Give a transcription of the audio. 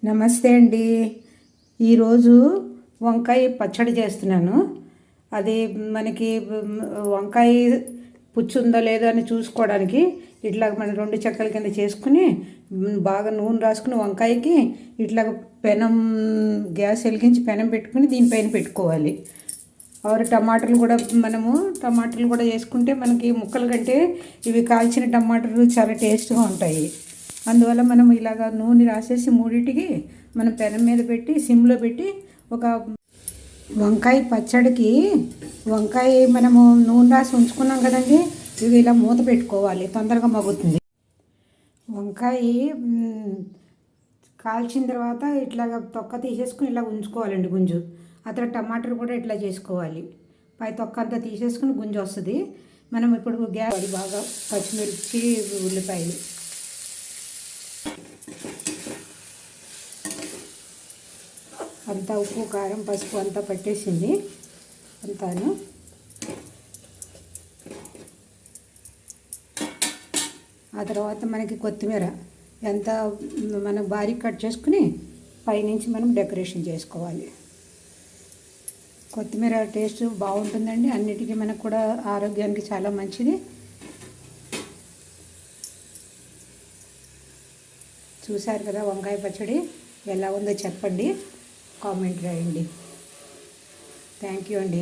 నమస్తే అండి. ఈరోజు వంకాయ పచ్చడి చేస్తున్నాను. అది మనకి వంకాయ పుచ్చు ఉందో లేదో అని చూసుకోవడానికి ఇట్లా మనం 2 చెక్కల కింద చేసుకుని బాగా నూనె రాసుకుని వంకాయకి ఇట్లా పెనం గ్యాస్ వెలిగించి పెనం పెట్టుకుని దీనిపైన పెట్టుకోవాలి. టమాటాలు కూడా టమాటాలు కూడా వేసుకుంటే మనకి ముక్కల కంటే ఇవి కాల్చిన టమాటాలు చాలా టేస్ట్గా ఉంటాయి. అందువల్ల మనం ఇలాగ నూనె రాసేసి మూడింటికి మనం పెనం మీద పెట్టి సిమ్లో పెట్టి ఒక వంకాయ పచ్చడికి వంకాయ మనము నూనె రాసి ఉంచుకున్నాం కదండి, ఇవి ఇలా మూత పెట్టుకోవాలి, తొందరగా మగ్గుతుంది. వంకాయ కాల్చిన తర్వాత ఇట్లాగ తొక్క తీసేసుకుని ఇలా ఉంచుకోవాలండి గుంజు. ఆ తర్వాత టమాటాలు కూడా ఇట్లా చేసుకోవాలి. పై తొక్క అంతా తీసేసుకుని గుంజు వస్తుంది. మనం ఇప్పుడు గ్యాస్ బాగా పచ్చిమిర్చి ఉల్లిపాయలు అంతా ఉప్పు కారం పసుపు అంతా పట్టేసింది అంతాను. ఆ తర్వాత మనకి కొత్తిమీర ఎంత మనం బారీక్ కట్ చేసుకుని పైనుంచి మనం డెకరేషన్ చేసుకోవాలి. కొత్తిమీర టేస్ట్ బాగుంటుందండి, అన్నిటికీ మనకు కూడా ఆరోగ్యానికి చాలా మంచిది. చూశారు కదా వంకాయ పచ్చడి ఎలా ఉందో చెప్పండి, కామెంట్ రాయండి. థ్యాంక్ యూ అండి.